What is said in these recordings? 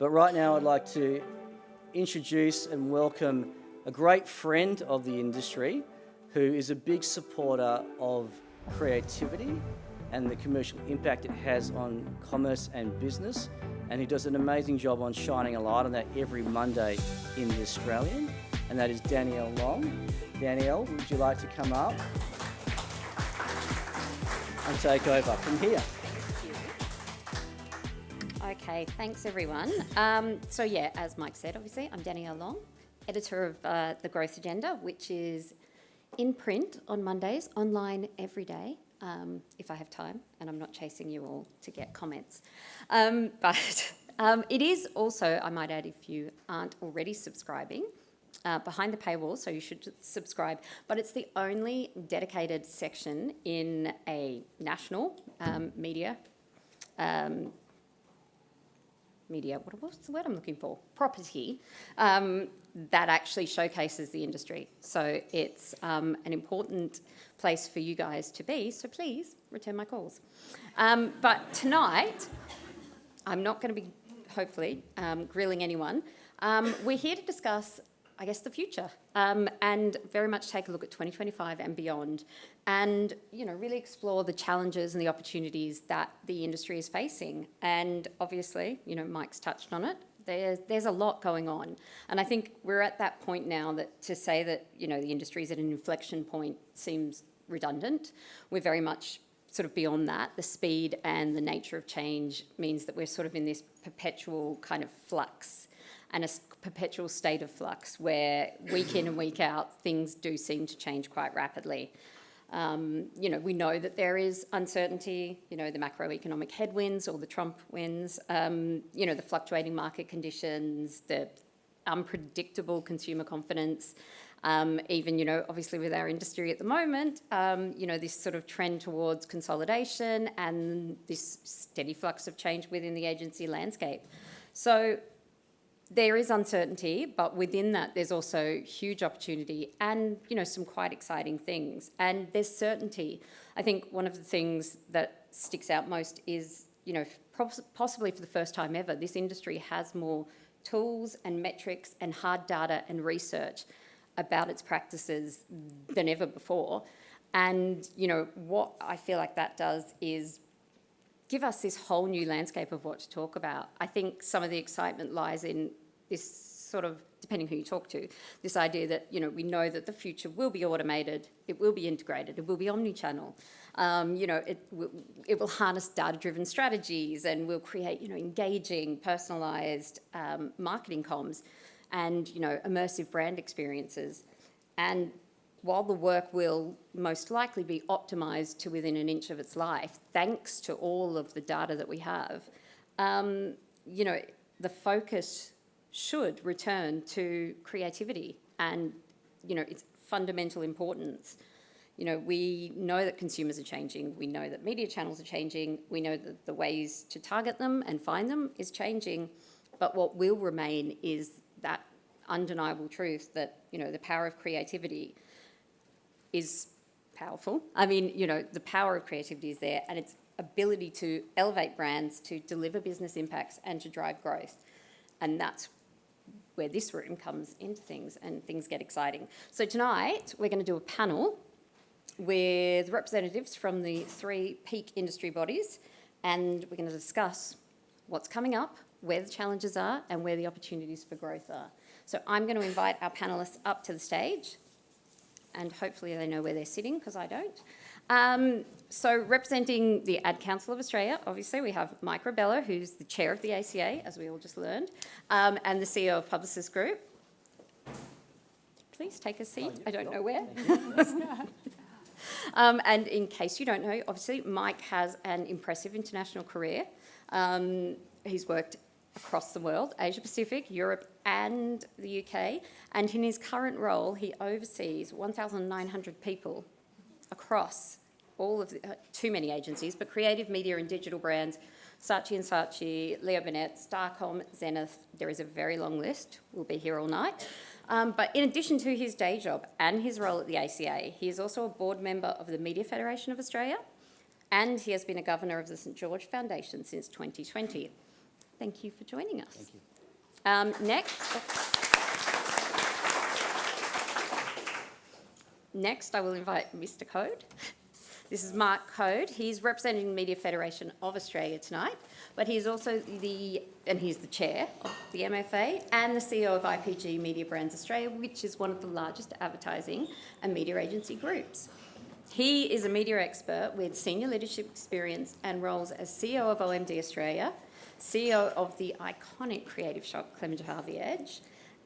But right now I'd like to introduce and welcome a great friend of the industry who is a big supporter of creativity and the commercial impact it has on commerce and business, and he does an amazing job on shining a light on that every Monday in The Australian, and that is Danielle Long. Danielle, would you like to come up and take over from here? Okay, thanks everyone. So yeah, as Mike said, obviously, I'm Danielle Long, editor of The Growth Agenda, which is in print on Mondays, online every day, if I have time, and I'm not chasing you all to get comments. But it is also, I might add, if you aren't already subscribing, behind the paywall, so you should subscribe, but it's the only dedicated section in a national media, what's the word I'm looking for? Property, that actually showcases the industry. So it's an important place for you guys to be, so please return my calls. But tonight, I'm not going to be, hopefully, grilling anyone. We're here to discuss, I guess, the future, and very much take a look at 2025 and beyond, and really explore the challenges and the opportunities that the industry is facing. And obviously, Mike's touched on it. There's a lot going on, and I think we're at that point now that to say that the industry is at an inflection point seems redundant. We're very much sort of beyond that. The speed and the nature of change means that we're sort of in this perpetual kind of flux, and a perpetual state of flux where week in and week out things do seem to change quite rapidly. We know that there is uncertainty, the macroeconomic headwinds or the Trump wins, the fluctuating market conditions, the unpredictable consumer confidence, even, obviously with our industry at the moment, this sort of trend towards consolidation and this steady flux of change within the agency landscape. So there is uncertainty, but within that, there's also huge opportunity and, some quite exciting things. And there's certainty. I think one of the things that sticks out most is, possibly for the first time ever, this industry has more tools and metrics and hard data and research about its practices than ever before. And, what I feel like that does is give us this whole new landscape of what to talk about. I think some of the excitement lies in this sort of, depending who you talk to, this idea that, we know that the future will be automated, it will be integrated, it will be omni-channel. It will harness data-driven strategies and will create, engaging, personalised marketing comms and, immersive brand experiences. And while the work will most likely be optimised to within an inch of its life, thanks to all of the data that we have, the focus should return to creativity and, its fundamental importance. We know that consumers are changing. We know that media channels are changing. We know that the ways to target them and find them is changing. But what will remain is that undeniable truth that, the power of creativity is powerful. I mean, the power of creativity is there, and its ability to elevate brands, to deliver business impacts and to drive growth. And that's where this room comes into things and things get exciting. So tonight we're going to do a panel with representatives from the 3 peak industry bodies, and we're going to discuss what's coming up, where the challenges are and where the opportunities for growth are. So I'm going to invite our panellists up to the stage, and hopefully they know where they're sitting because I don't. So representing the Ad Council of Australia, obviously we have Mike Rebelo, who's the chair of the ACA, as we all just learned, and the CEO of Publicis Groupe. Please take a seat. I don't know where. And in case you don't know, obviously Mike has an impressive international career. He's worked across the world, Asia Pacific, Europe and the UK, and in his current role he oversees 1,900 people across all of the, too many agencies, but creative media and digital brands, Saatchi & Saatchi, Leo Burnett, Starcom, Zenith. There is a very long list. We'll be here all night. But in addition to his day job and his role at the ACA, he is also a board member of the Media Federation of Australia, and he has been a governor of the St George Foundation since 2020. Thank you for joining us. Thank you. Next, I will invite Mr. Coad. This is Mark Coad. He's representing the Media Federation of Australia tonight, but he's also he's the chair of the MFA and the CEO of IPG Media Brands Australia, which is one of the largest advertising and media agency groups. He is a media expert with senior leadership experience and roles as CEO of OMD Australia, CEO of the iconic creative shop Clement Harvey Edge,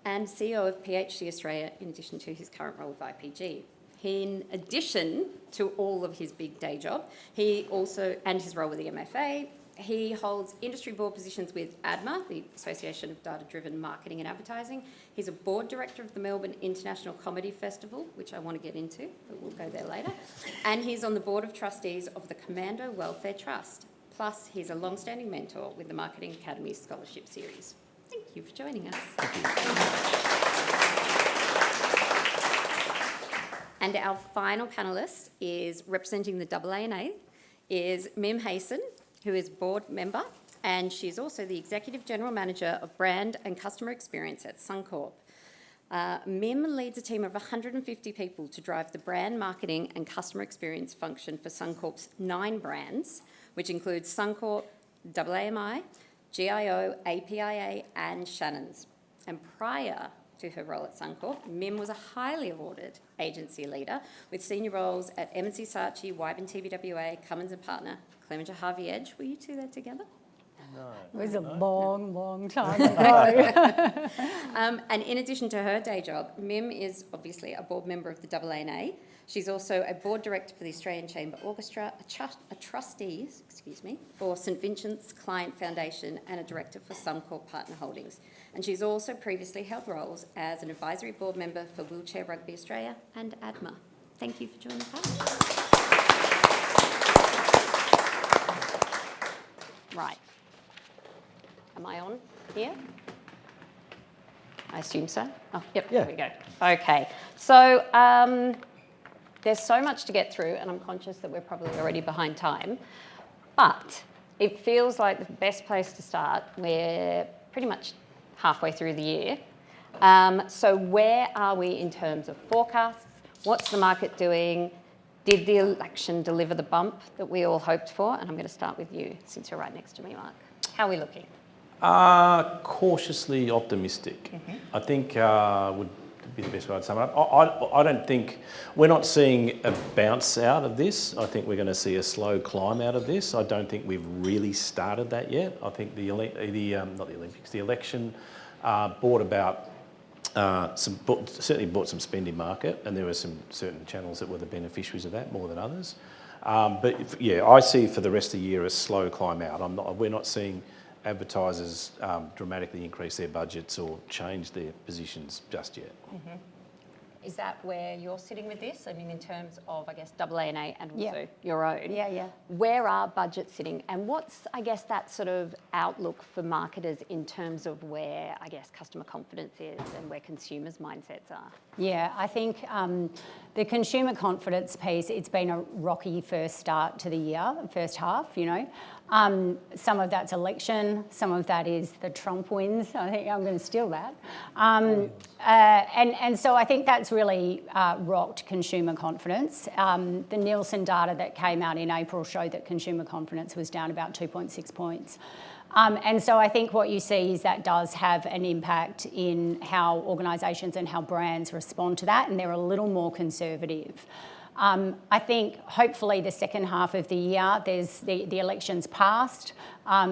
and CEO of PHC Australia, in addition to his current role with IPG. In addition to all of his big day job, and his role with the MFA, he holds industry board positions with ADMA, the Association of Data-Driven Marketing and Advertising. He's a board director of the Melbourne International Comedy Festival, which I want to get into, but we'll go there later. And he's on the board of trustees of the Commando Welfare Trust. Plus, he's a long-standing mentor with the Marketing Academy Scholarship Series. Thank you for joining us. And our final panellist is representing the AANA, is Mim Haysom, who is board member, and she's also the Executive General Manager of Brand and Customer Experience at Suncorp. Mim leads a team of 150 people to drive the brand marketing and customer experience function for Suncorp's 9 brands, which includes Suncorp, AAMI, GIO, APIA and Shannon's. And prior to her role at Suncorp, Mim was a highly awarded agency leader with senior roles at M&C Saatchi, Wyburn TBWA, Cummins and Partner, Clement Harvey Edge. Were you two there together? No. It was a long time ago. And in addition to her day job, Mim is obviously a board member of the AANA. She's also a board director for the Australian Chamber Orchestra, a trustee, for St Vincent's Client Foundation and a director for Suncorp Partner Holdings. And she's also previously held roles as an advisory board member for Wheelchair Rugby Australia and ADMA. Thank you for joining the panel. Right. Am I on here? I assume so. Oh, yep, Yeah. There we go. Okay. So there's so much to get through, and I'm conscious that we're probably already behind time, but it feels like the best place to start. We're pretty much halfway through the year. So where are we in terms of forecasts? What's the market doing? Did the election deliver the bump that we all hoped for? And I'm going to start with you, since you're right next to me, Mark. How are we looking? Cautiously optimistic. I think would be the best way to sum it up. I don't think, we're not seeing a bounce out of this. I think we're going to see a slow climb out of this. I don't think we've really started that yet. I think the election brought about certainly brought some spend in market, and there were some certain channels that were the beneficiaries of that more than others. But yeah, I see for the rest of the year a slow climb out. We're not seeing advertisers dramatically increase their budgets or change their positions just yet. Mm-hmm. Is that where you're sitting with this? I mean, in terms of, I guess, AANA and also your own. Yeah. Where are budgets sitting? And what's, I guess, that sort of outlook for marketers in terms of where, I guess, customer confidence is and where consumers' mindsets are? Yeah, I think the consumer confidence piece, it's been a rocky first start to the year, first half, you know. Some of that's election, some of that is the Trump wins. I think I'm going to steal that. And so I think that's really rocked consumer confidence. The Nielsen data that came out in April showed that consumer confidence was down about 2.6 points. And so I think what you see is that does have an impact in how organisations and how brands respond to that, and they're a little more conservative. I think hopefully the second half of the year, there's the election's passed,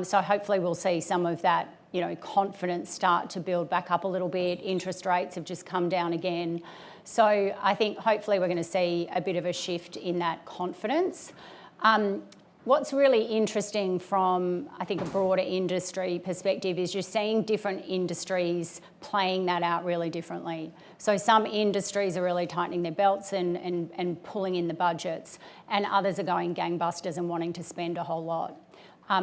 so hopefully we'll see some of that, you know, confidence start to build back up a little bit. Interest rates have just come down again. So I think hopefully we're going to see a bit of a shift in that confidence. What's really interesting from, I think, a broader industry perspective is you're seeing different industries playing that out really differently. So some industries are really tightening their belts and pulling in the budgets, and others are going gangbusters and wanting to spend a whole lot.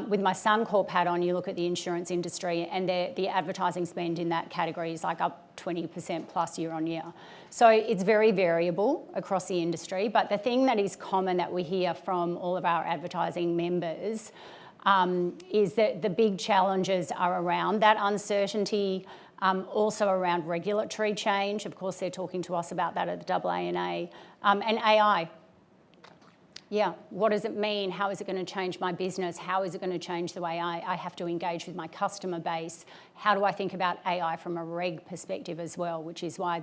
With my Suncorp hat on, you look at the insurance industry and the advertising spend in that category is like up 20% plus year on year. So it's very variable across the industry, but the thing that is common that we hear from all of our advertising members is that the big challenges are around that uncertainty, also around regulatory change. Of course, they're talking to us about that at the AANA, and AI. Yeah, what does it mean? How is it going to change my business? How is it going to change the way I have to engage with my customer base? How do I think about AI from a reg perspective as well, which is why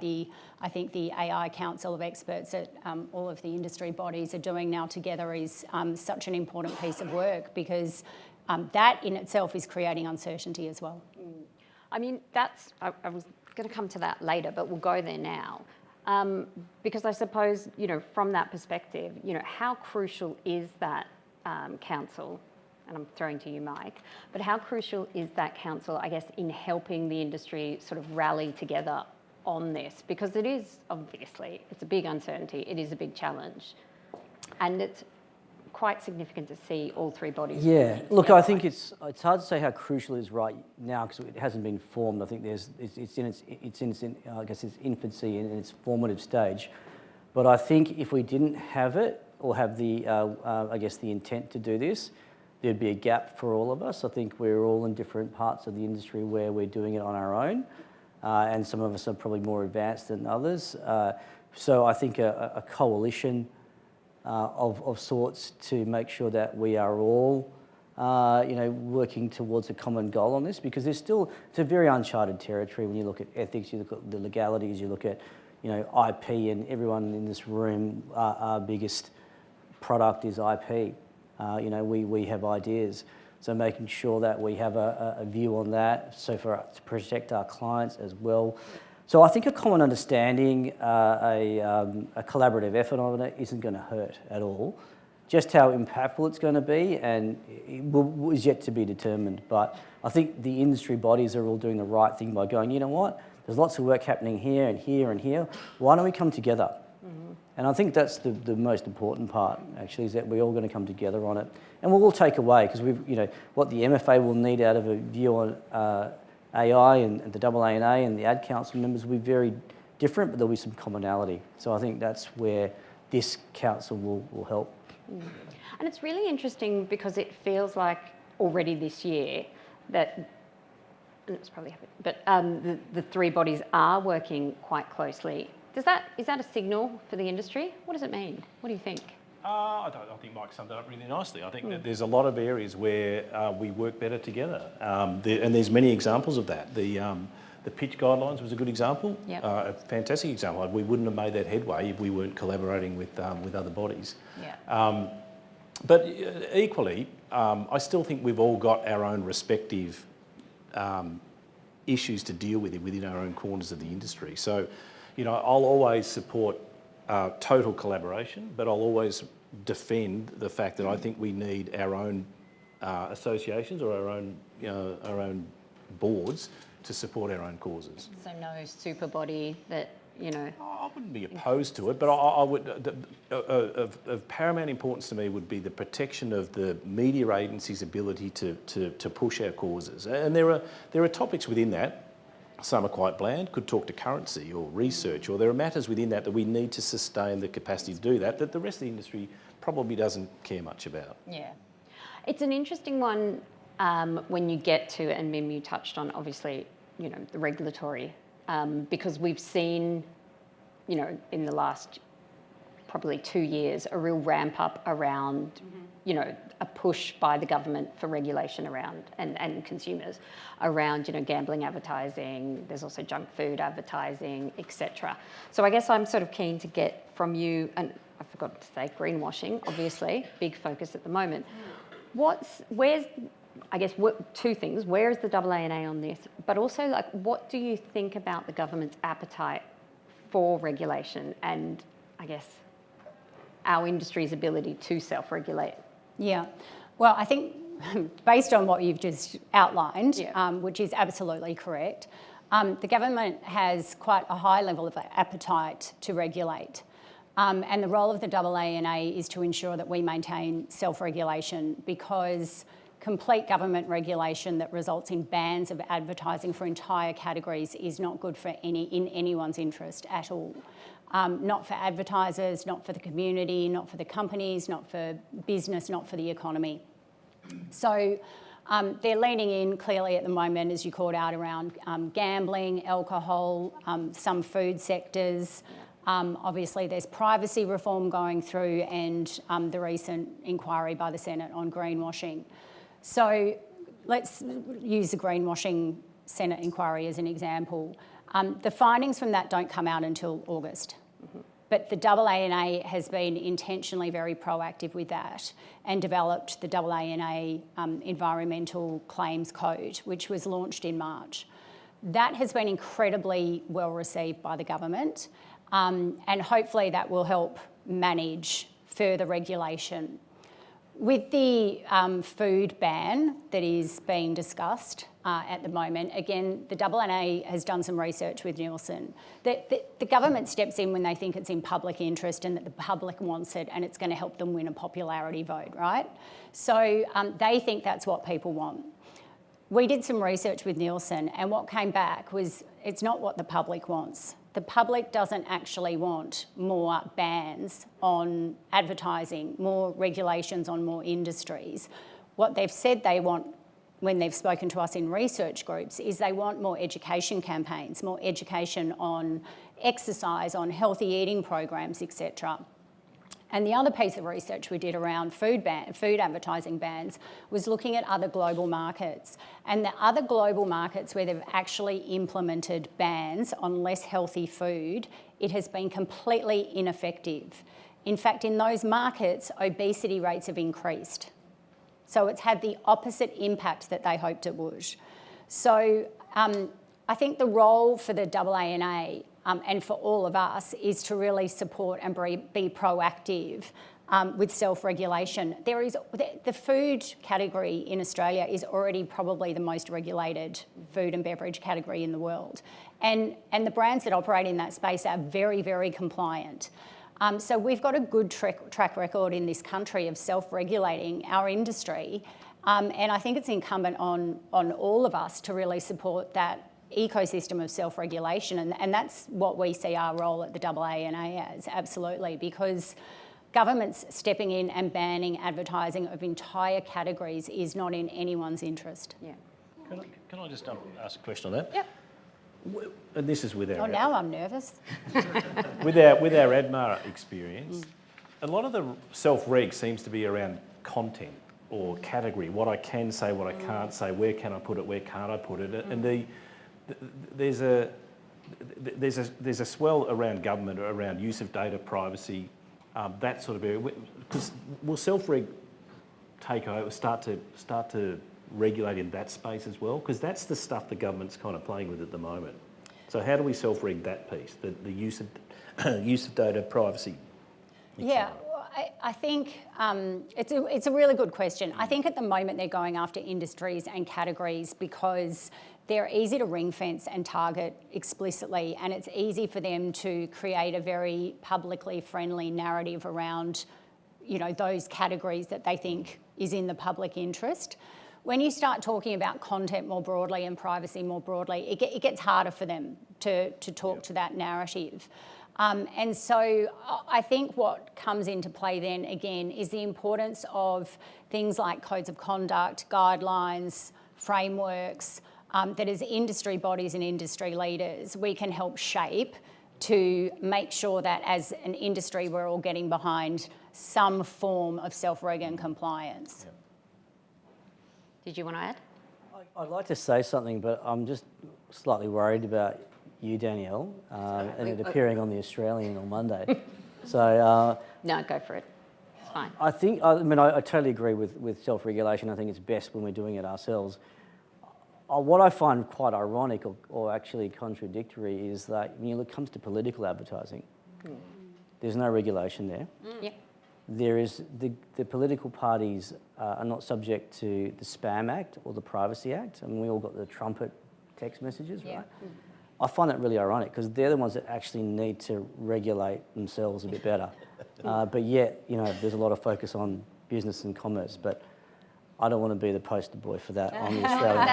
I think the AI Council of Experts that all of the industry bodies are doing now together is such an important piece of work, because that in itself is creating uncertainty as well. I mean, I was going to come to that later, but we'll go there now. Because I suppose, from that perspective, how crucial is that council? And I'm throwing to you, Mike, but how crucial is that council, I guess, in helping the industry sort of rally together on this? Because it is, obviously, it's a big uncertainty, it is a big challenge, and it's quite significant to see all three bodies. Yeah, look, I think it's hard to say how crucial it is right now because it hasn't been formed. I think it's in its infancy and in its formative stage. But I think if we didn't have it or have the the intent to do this, there'd be a gap for all of us. I think we're all in different parts of the industry where we're doing it on our own, and some of us are probably more advanced than others. So I think a coalition of sorts to make sure that we are all, working towards a common goal on this, because it's a very uncharted territory when you look at ethics, you look at the legalities, you look at, IP, and everyone in this room, our biggest product is IP. We have ideas. So making sure that we have a view on that, so to protect our clients as well. So I think a common understanding, a collaborative effort on it isn't going to hurt at all. Just how impactful it's going to be is yet to be determined. But I think the industry bodies are all doing the right thing by going, you know what, there's lots of work happening here and here and here. Why don't we come together? Mm-hmm. And I think that's the most important part, actually, is that we're all going to come together on it. And we'll all take away, because what the MFA will need out of a view on AI and the AANA and the Ad Council members will be very different, but there'll be some commonality. So I think that's where this council will help. And it's really interesting because it feels like already this year that, and it's probably happened, but the three bodies are working quite closely. Is that a signal for the industry? What does it mean? What do you think? I think Mike summed it up really nicely. I think that there's a lot of areas where we work better together, and there's many examples of that. The pitch guidelines was a good example, yep. A fantastic example. We wouldn't have made that headway if we weren't collaborating with other bodies. Yeah. But equally, I still think we've all got our own respective issues to deal with within our own corners of the industry. So, I'll always support total collaboration, but I'll always defend the fact that I think we need our own associations or our own boards to support our own causes. So no super body that, I wouldn't be opposed to it, but I would. Of paramount importance to me would be the protection of the media agency's ability to push our causes, and there are topics within that. Some are quite bland, could talk to currency or research, or there are matters within that we need to sustain the capacity to do that the rest of the industry probably doesn't care much about. Yeah. It's an interesting one when you get to, and Mim, you touched on, obviously, the regulatory, because we've seen, in the last probably 2 years, a real ramp up around, a push by the government for regulation around, and consumers around, gambling advertising. There's also junk food advertising, etc. So I guess I'm sort of keen to get from you, and I forgot to say greenwashing, obviously, big focus at the moment. Two things. Where is the AANA on this? But also, what do you think about the government's appetite for regulation and, I guess, our industry's ability to self-regulate? Yeah, well, I think based on what you've just outlined, yeah. Which is absolutely correct, the government has quite a high level of appetite to regulate. And the role of the AANA is to ensure that we maintain self-regulation, because complete government regulation that results in bans of advertising for entire categories is not good in anyone's interest at all. Not for advertisers, not for the community, not for the companies, not for business, not for the economy. So they're leaning in clearly at the moment, as you called out, around gambling, alcohol, some food sectors. Obviously, there's privacy reform going through and the recent inquiry by the Senate on greenwashing. So let's use the greenwashing Senate inquiry as an example. The findings from that don't come out until August. But the AANA has been intentionally very proactive with that and developed the AANA Environmental Claims Code, which was launched in March. That has been incredibly well received by the government, and hopefully that will help manage further regulation. With the food ban that is being discussed at the moment, again, the AANA has done some research with Nielsen. The government steps in when they think it's in public interest and that the public wants it and it's going to help them win a popularity vote, right? So they think that's what people want. We did some research with Nielsen and what came back was it's not what the public wants. The public doesn't actually want more bans on advertising, more regulations on more industries. What they've said they want when they've spoken to us in research groups is they want more education campaigns, more education on exercise, on healthy eating programs, etc. And the other piece of research we did around food advertising bans was looking at other global markets. And the other global markets where they've actually implemented bans on less healthy food, it has been completely ineffective. In fact, in those markets, obesity rates have increased. So it's had the opposite impact that they hoped it would. So I think the role for the AANA and for all of us is to really support and be proactive with self-regulation. The food category in Australia is already probably the most regulated food and beverage category in the world. And the brands that operate in that space are very, very compliant. So we've got a good track record in this country of self-regulating our industry. And I think it's incumbent on all of us to really support that ecosystem of self-regulation, and that's what we see our role at the AANA as, absolutely, because governments stepping in and banning advertising of entire categories is not in anyone's interest. Yeah. Can I just ask a question on that? Yep. And this is with our... Oh, now I'm nervous. with our ADMA experience, a lot of the self-reg seems to be around content or category, what I can say, what I can't say, where can I put it, where can't I put it, and there's a swell around government around use of data, privacy, that sort of area. Because will self-reg take over, start to regulate in that space as well? Because that's the stuff the government's kind of playing with at the moment. So how do we self-reg that piece, the use of data, privacy? Yeah, I think it's a really good question. I think at the moment they're going after industries and categories because they're easy to ring fence and target explicitly, and it's easy for them to create a very publicly friendly narrative around, those categories that they think is in the public interest. When you start talking about content more broadly and privacy more broadly, it gets harder for them to talk to that narrative. And so I think what comes into play then again is the importance of things like codes of conduct, guidelines, frameworks, that as industry bodies and industry leaders, we can help shape to make sure that as an industry we're all getting behind some form of self-reg and compliance. Yep. Did you want to add? I'd like to say something, but I'm just slightly worried about you, Danielle, and it appearing on the Australian on Monday. So no, go for it. It's fine. I totally agree with self-regulation. I think it's best when we're doing it ourselves. What I find quite ironic or actually contradictory is that when it comes to political advertising, there's no regulation there. Yep. There is the political parties are not subject to the Spam Act or the Privacy Act. I mean, we all got the trumpet text messages, right? I find that really ironic because they're the ones that actually need to regulate themselves a bit better. But yet, there's a lot of focus on business and commerce. But I don't want to be the poster boy for that on the Australian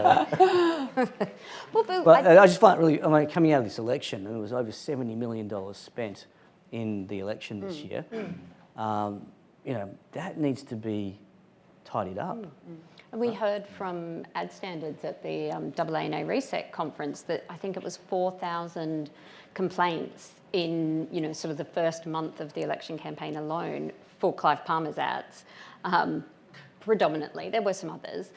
market. But I just find it really, coming out of this election, and it was over $70 million spent in the election this year, that needs to be tidied up. And we heard from ad standards at the AANA Reset conference that I think it was 4,000 complaints in, sort of the first month of the election campaign alone for Clive Palmer's ads. Predominantly, there were some others,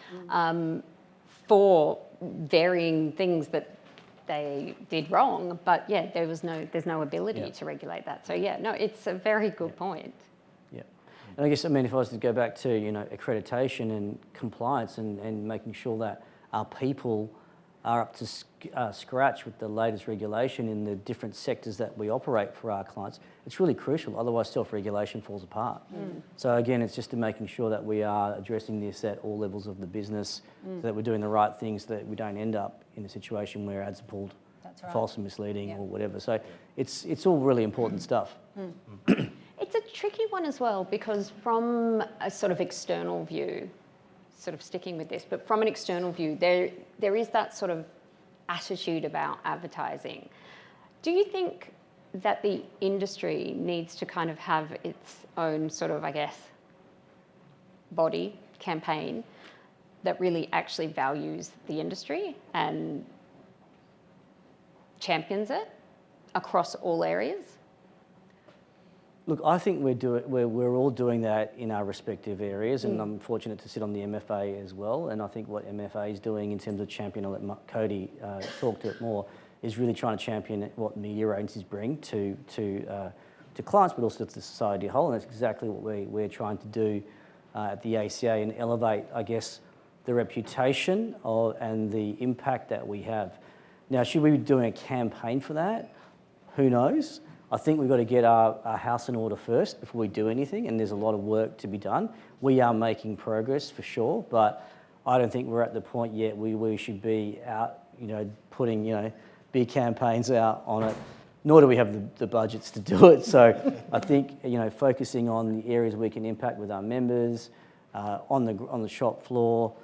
for varying things that they did wrong, but yeah, there's no ability to regulate that. So yeah, no, it's a very good point. Yeah, and I guess, if I was to go back to, accreditation and compliance and making sure that our people are up to scratch with the latest regulation in the different sectors that we operate for our clients, it's really crucial. Otherwise, self-regulation falls apart. So again, it's just making sure that we are addressing this at all levels of the business, so that we're doing the right things, so that we don't end up in a situation where ads are pulled false and misleading or whatever. So it's all really important stuff. It's a tricky one as well, because from a sort of external view, sort of sticking with this, but from an external view, there is that sort of attitude about advertising. Do you think that the industry needs to kind of have its own sort of, I guess, body campaign that really actually values the industry and champions it across all areas? Look, I think we're all doing that in our respective areas, and I'm fortunate to sit on the MFA as well. And I think what MFA is doing in terms of champion, I'll let Coad talk to it more, is really trying to champion what media agencies bring to clients, but also to society as a whole. And that's exactly what we're trying to do at the ACA, and elevate, I guess, the reputation and the impact that we have. Now, should we be doing a campaign for that? Who knows? I think we've got to get our house in order first before we do anything, and there's a lot of work to be done. We are making progress for sure, but I don't think we're at the point yet we should be out, putting, big campaigns out on it, nor do we have the budgets to do it. So I think, focusing on the areas we can impact with our members, on the shop floor.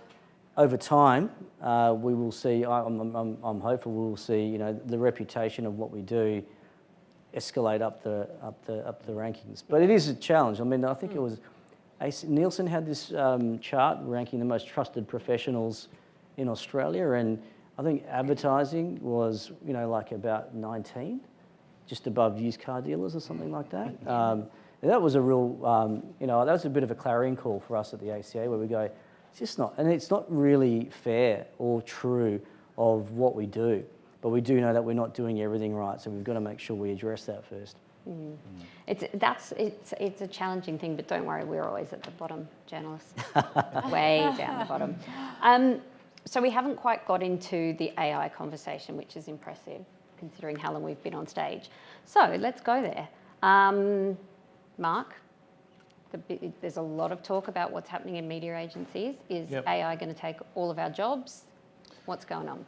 Over time, we will see, I'm hopeful we will see, the reputation of what we do escalate up the rankings. But it is a challenge. I think it was Nielsen had this chart ranking the most trusted professionals in Australia, and I think advertising was like about 19, just above used car dealers or something like that. And that was a real that was a bit of a clarion call for us at the ACA, where we go, it's just not, and it's not really fair or true of what we do. But we do know that we're not doing everything right, so we've got to make sure we address that first. It's a challenging thing, but don't worry, we're always at the bottom, journalists, way down the bottom. So we haven't quite got into the AI conversation, which is impressive, considering how long we've been on stage. So let's go there. Mark, there's a lot of talk about what's happening in media agencies. Is AI going to take all of our jobs? What's going on?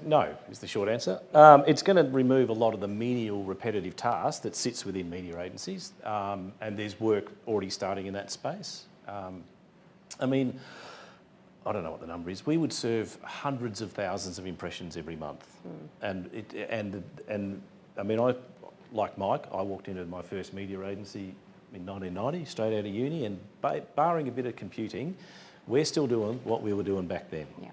No, is the short answer. It's going to remove a lot of the menial, repetitive tasks that sits within media agencies, and there's work already starting in that space. I don't know what the number is. We would serve hundreds of thousands of impressions every month, and like Mike, I walked into my first media agency in 1990, straight out of uni, and barring a bit of computing, we're still doing what we were doing back then. Yeah.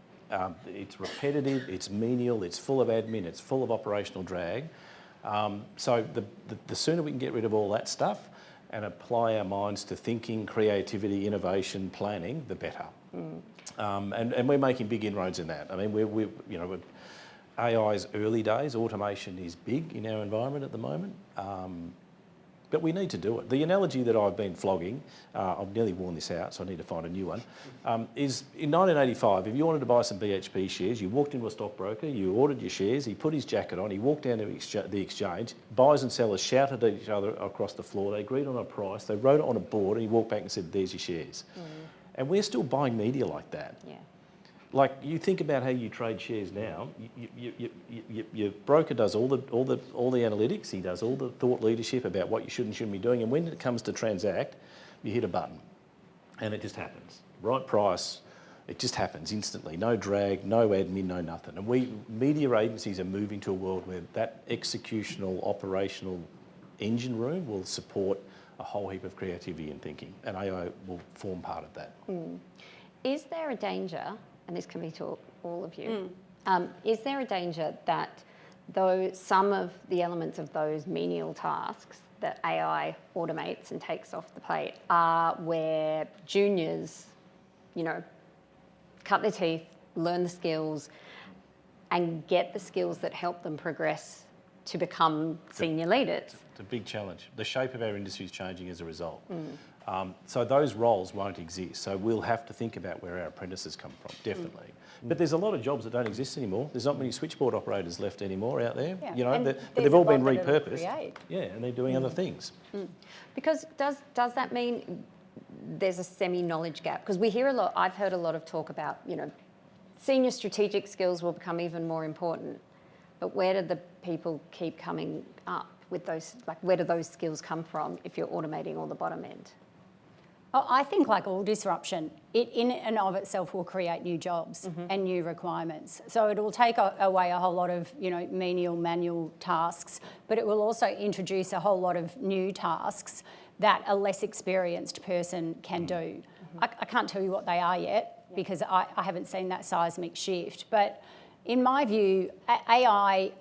It's repetitive, it's menial, it's full of admin, it's full of operational drag. So the sooner we can get rid of all that stuff and apply our minds to thinking, creativity, innovation, planning, the better. And we're making big inroads in that. We're AI's early days, automation is big in our environment at the moment. But we need to do it. The analogy that I've been flogging, I've nearly worn this out, so I need to find a new one, is in 1985, if you wanted to buy some BHP shares, you walked into a stockbroker, you ordered your shares, he put his jacket on, he walked down to the exchange, buyers and sellers shouted at each other across the floor, they agreed on a price, they wrote it on a board, and he walked back and said, there's your shares. And we're still buying media like that. Yeah. Like, you think about how you trade shares now. Your broker does all the analytics. He does all the thought leadership about what you should and shouldn't be doing. And when it comes to transact, you hit a button, and it just happens. Right price, it just happens instantly. No drag, no admin, no nothing. And media agencies are moving to a world where that executional, operational engine room will support a whole heap of creativity and thinking, and AI will form part of that. Is there a danger, and this can be to all of you, is there a danger that though some of the elements of those menial tasks that AI automates and takes off the plate are where juniors, cut their teeth, learn the skills, and get the skills that help them progress to become senior leaders? It's a big challenge. The shape of our industry is changing as a result. So those roles won't exist. So we'll have to think about where our apprentices come from, definitely. But there's a lot of jobs that don't exist anymore. There's not many switchboard operators left anymore out there. Yeah. But they've all been repurposed. Create. Yeah, and they're doing other things. Because does that mean there's a semi-knowledge gap? Because we hear a lot, I've heard a lot of talk about, senior strategic skills will become even more important. But where do the people keep coming up with those, where do those skills come from if you're automating all the bottom end? Oh, I think like all disruption, it in and of itself will create new jobs and new requirements. So it will take away a whole lot of, menial, manual tasks, but it will also introduce a whole lot of new tasks that a less experienced person can do. I can't tell you what they are yet because I haven't seen that seismic shift. But in my view, AI,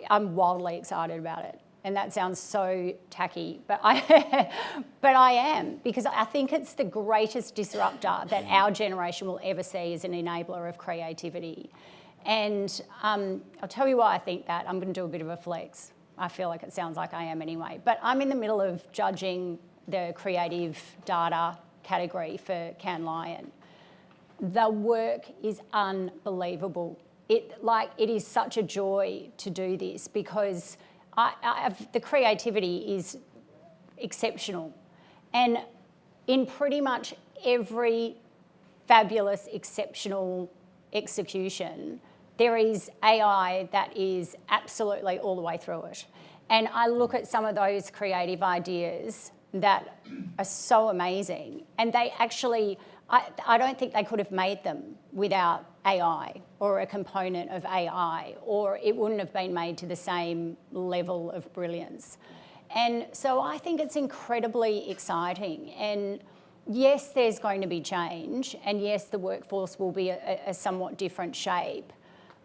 I'm wildly excited about it. And that sounds so tacky, but I am, because I think it's the greatest disruptor that our generation will ever see as an enabler of creativity. And I'll tell you why I think that. I'm going to do a bit of a flex. I feel like it sounds like I am anyway. But I'm in the middle of judging the creative data category for Cannes Lion. The work is unbelievable. It is such a joy to do this because the creativity is exceptional. And in pretty much every fabulous, exceptional execution, there is AI that is absolutely all the way through it. And I look at some of those creative ideas that are so amazing, and they actually, I don't think they could have made them without AI or a component of AI, or it wouldn't have been made to the same level of brilliance. And so I think it's incredibly exciting. And yes, there's going to be change, and yes, the workforce will be a somewhat different shape.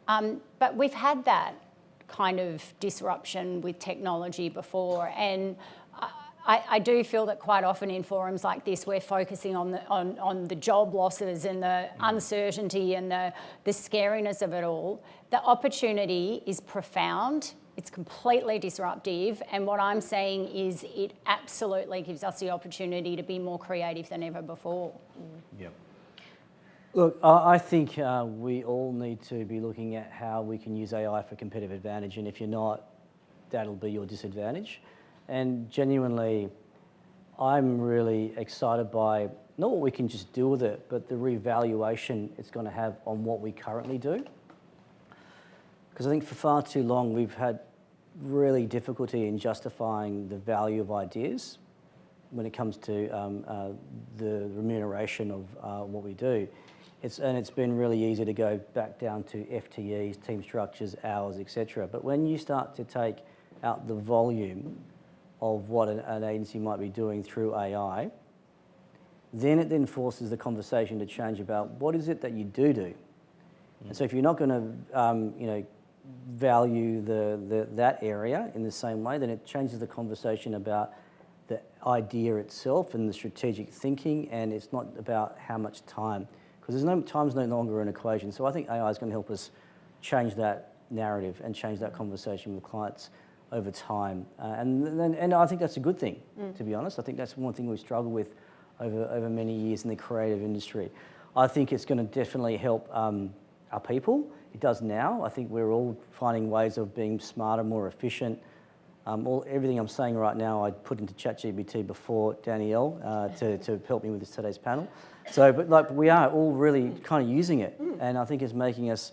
But we've had that kind of disruption with technology before, and I do feel that quite often in forums like this, we're focusing on the job losses and the uncertainty and the scariness of it all. The opportunity is profound. It's completely disruptive. And what I'm saying is it absolutely gives us the opportunity to be more creative than ever before. Yep. Look, I think we all need to be looking at how we can use AI for competitive advantage, and if you're not, that'll be your disadvantage. And genuinely, I'm really excited by not what we can just do with it, but the revaluation it's going to have on what we currently do. Because I think for far too long, we've had really difficulty in justifying the value of ideas when it comes to the remuneration of what we do. It's been really easy to go back down to FTEs, team structures, hours, etc. But when you start to take out the volume of what an agency might be doing through AI, then it then forces the conversation to change about what is it that you do. And so if you're not going to value that area in the same way, then it changes the conversation about the idea itself and the strategic thinking, and it's not about how much time, because time's no longer an equation. So I think AI is going to help us change that narrative and change that conversation with clients over time. And I think that's a good thing, to be honest. I think that's one thing we've struggled with over many years in the creative industry. I think it's going to definitely help our people. It does now. I think we're all finding ways of being smarter, more efficient. Everything I'm saying right now, I put into ChatGPT before Danielle to help me with today's panel. So, but we are all really kind of using it, and I think it's making us,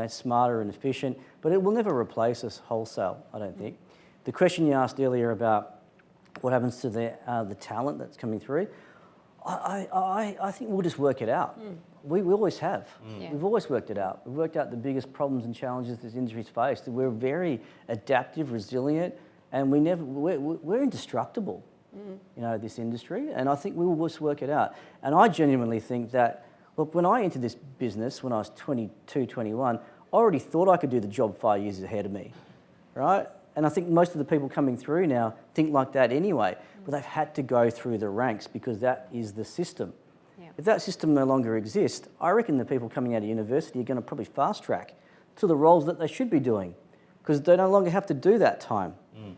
smarter and efficient. But it will never replace us wholesale, I don't think. The question you asked earlier about what happens to the talent that's coming through, I think we'll just work it out. We always have. Yeah. We've always worked it out. We've worked out the biggest problems and challenges this industry's faced. We're very adaptive, resilient, And we're indestructible, you know, this industry, and I think we will just work it out. And I genuinely think that, look, when I entered this business when I was 22, 21, I already thought I could do the job 5 years ahead of me, right? And I think most of the people coming through now think like that anyway, but they've had to go through the ranks because that is the system. Yeah. If that system no longer exists, I reckon the people coming out of university are going to probably fast track to the roles that they should be doing because they no longer have to do that time.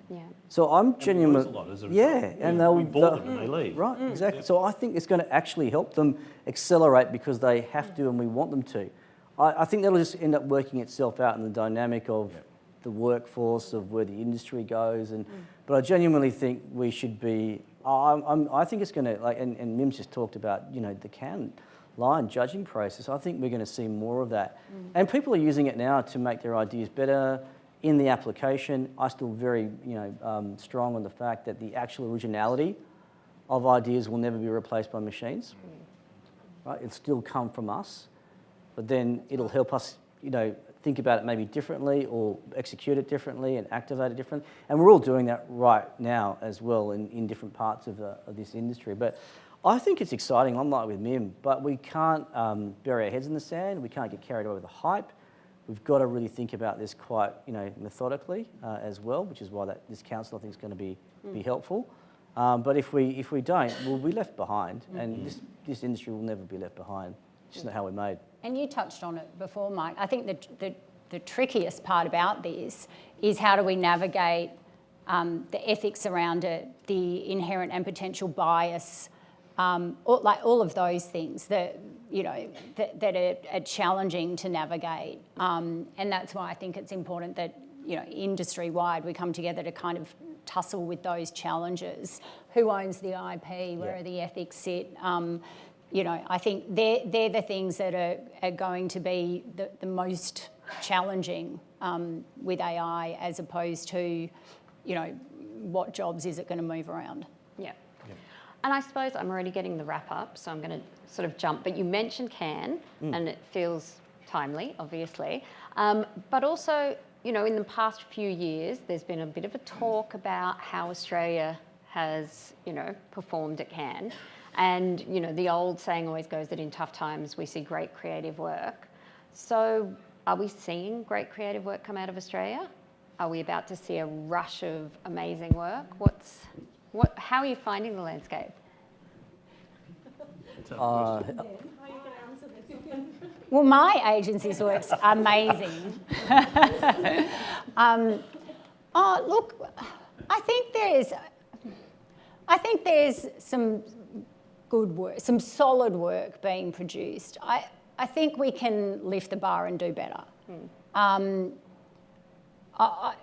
Yeah. So I'm genuinely, a lot as a result. yeah, and they'll we bought them and they leave. Right, exactly. So I think it's going to actually help them accelerate because they have to and we want them to. I think that'll just end up working itself out in the dynamic of the workforce, of where the industry goes. And but I genuinely think we should be. I think it's going to and Mim's just talked about, you know, the can line judging process. I think we're going to see more of that, and people are using it now to make their ideas better. In the application, I still very, you know, strong on the fact that the actual originality of ideas will never be replaced by machines. Right? It'll still come from us, but then it'll help us, you know, think about it maybe differently or execute it differently and activate it differently. And we're all doing that right now as well in different parts of this industry. But I think it's exciting. I'm like with Mim, but we can't bury our heads in the sand. We can't get carried away with the hype. We've got to really think about this quite, you know, methodically as well, which is why this council I think is going to be helpful. But if we don't, we'll be left behind, and this industry will never be left behind. It's just not how we're made. And you touched on it before, Mike. I think the trickiest part about this is how do we navigate the ethics around it, the inherent and potential bias, all of those things that, you know, that are challenging to navigate. And that's why I think it's important that, you know, industry-wide we come together to kind of tussle with those challenges. Who owns the IP? Where are the ethics sit? You know, I think they're the things that are going to be the most challenging with AI, as opposed to, you know, what jobs is it going to move around? Yeah. And I suppose I'm already getting the wrap up, so I'm going to sort of jump. But you mentioned CAN, and it feels timely, obviously. But also, you know, in the past few years, there's been a bit of a talk about how Australia has, you know, performed at CAN. And, you know, the old saying always goes that in tough times we see great creative work. So are we seeing great creative work come out of Australia? Are we about to see a rush of amazing work? How are you finding the landscape? Well, my agency's work's amazing. Look, I think there's some good work, some solid work being produced. I think we can lift the bar and do better.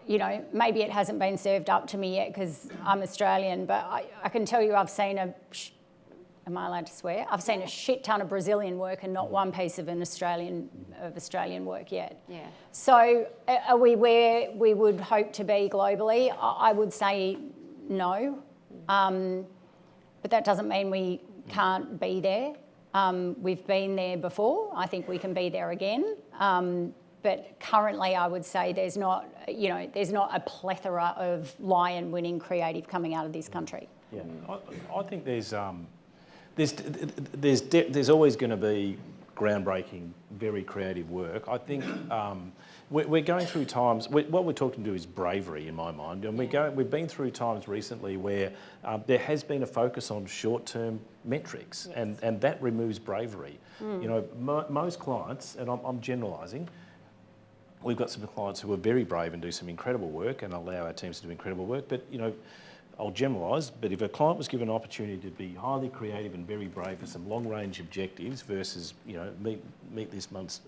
You know, maybe it hasn't been served up to me yet because I'm Australian, but I can tell you I've seen am I allowed to swear? I've seen a shit ton of Brazilian work and not one piece of Australian work yet. Yeah. So are we where we would hope to be globally? I would say no, but that doesn't mean we can't be there. We've been there before. I think we can be there again. But currently, I would say there's not a plethora of lion-winning creative coming out of this country. Yeah, I think there's always going to be groundbreaking, very creative work. I think we're going through times. What we're talking to is bravery, in my mind, and we've been through times recently where there has been a focus on short-term metrics, and that removes bravery. You know, most clients, and I'm generalising. We've got some clients who are very brave and do some incredible work and allow our teams to do incredible work. But, you know, I'll generalise, but if a client was given an opportunity to be highly creative and very brave for some long-range objectives versus, you know, meet this month's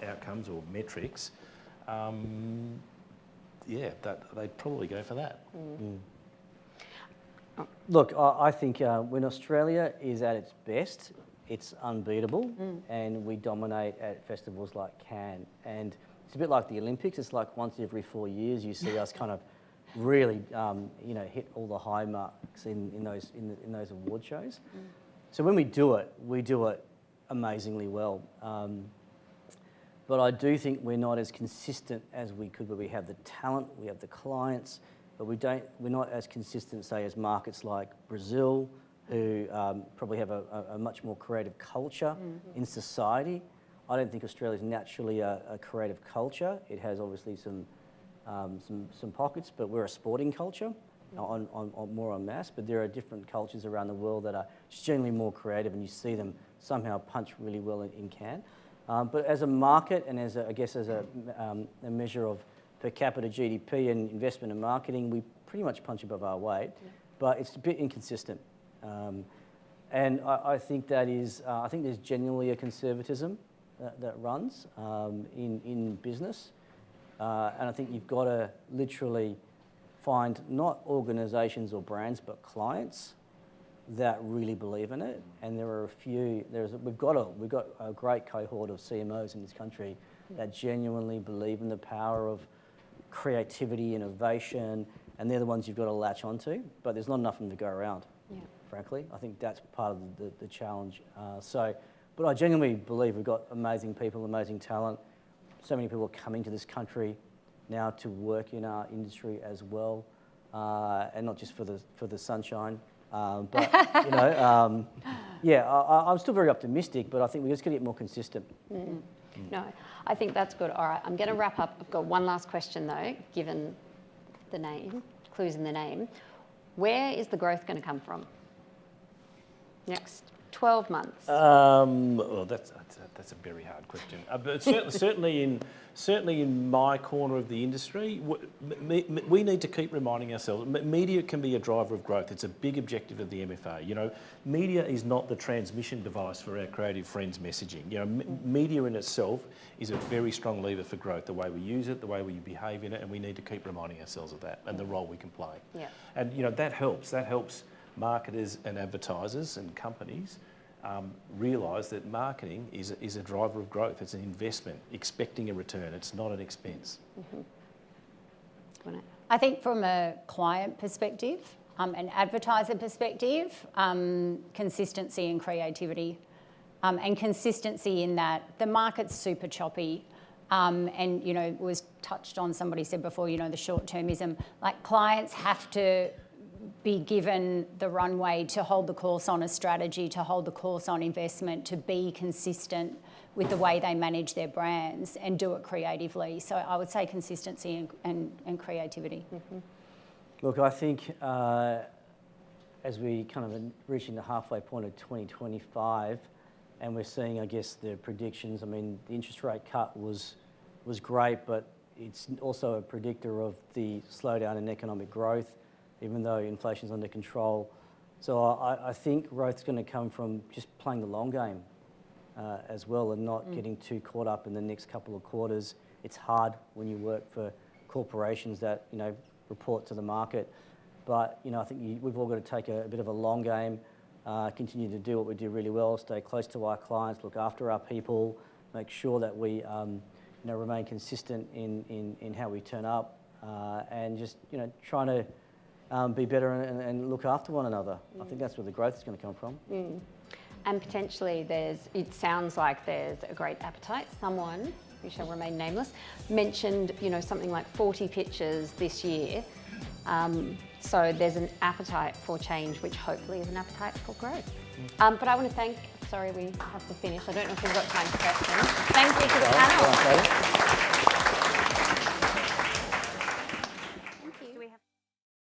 outcomes or metrics, they'd probably go for that. Look, I think when Australia is at its best, it's unbeatable, and we dominate at festivals like Cannes. And it's a bit like the Olympics. It's like once every 4 years you see us kind of really, hit all the high marks in those award shows. So when we do it amazingly well. But I do think we're not as consistent as we could, where we have the talent, we have the clients, but we're not as consistent, say, as markets like Brazil, who probably have a much more creative culture in society. I don't think Australia is naturally a creative culture. It has obviously some pockets, but we're a sporting culture on more en masse. But there are different cultures around the world that are generally more creative, and you see them somehow punch really well in can. But as a market and as a measure of per capita GDP and investment in marketing, we pretty much punch above our weight, but it's a bit inconsistent. And I think that is, I think there's genuinely a conservatism that runs in business. And I think you've got to literally find not organisations or brands, but clients that really believe in it. And there are a few. We've got a great cohort of CMOs in this country that genuinely believe in the power of creativity, innovation, and they're the ones you've got to latch onto. But there's not enough of them to go around. Yeah. Frankly, I think that's part of the challenge. But I genuinely believe we've got amazing people, amazing talent. So many people are coming to this country now to work in our industry as well, and not just for the sunshine. But you know, I'm still very optimistic, but I think we're just going to get more consistent. No, I think that's good. All right, I'm going to wrap up. I've got one last question though, given the name, clues in the name. Where is the growth going to come from? Next 12 months. Well, that's a very hard question. But certainly in my corner of the industry, we need to keep reminding ourselves. Media can be a driver of growth. It's a big objective of the MFA. You know, media is not the transmission device for our creative friends' messaging. You know, media in itself is a very strong lever for growth. The way we use it, the way we behave in it, and we need to keep reminding ourselves of that and the role we can play. Yeah. And you know that helps. That helps marketers and advertisers and companies realise that marketing is a driver of growth. It's an investment, expecting a return. It's not an expense. I think from a client perspective, an advertiser perspective, consistency and creativity, and consistency in that the market's super choppy. And, you know, it was touched on, somebody said before, you know, the short-termism, like clients have to be given the runway to hold the course on a strategy, to hold the course on investment, to be consistent with the way they manage their brands and do it creatively. So I would say consistency and creativity. Look, I think as we kind of reaching the halfway point of 2025, and we're seeing, I guess, the predictions. I mean, the interest rate cut was great, but it's also a predictor of the slowdown in economic growth, even though inflation's under control. So I think growth's going to come from just playing the long game as well, and not getting too caught up in the next couple of quarters. It's hard when you work for corporations that, you know, report to the market. But, you know, I think we've all got to take a bit of a long game, continue to do what we do really well, stay close to our clients, look after our people, make sure that we, you know, remain consistent in how we turn up, and just, you know, trying to be better and look after one another. I think that's where the growth is going to come from. And potentially it sounds like there's a great appetite. Someone, who shall remain nameless, mentioned, you know, something like 40 pitches this year. So there's an appetite for change, which hopefully is an appetite for growth. But I want to thank, sorry, we have to finish. I don't know if we've got time for questions. Thank you to the panel.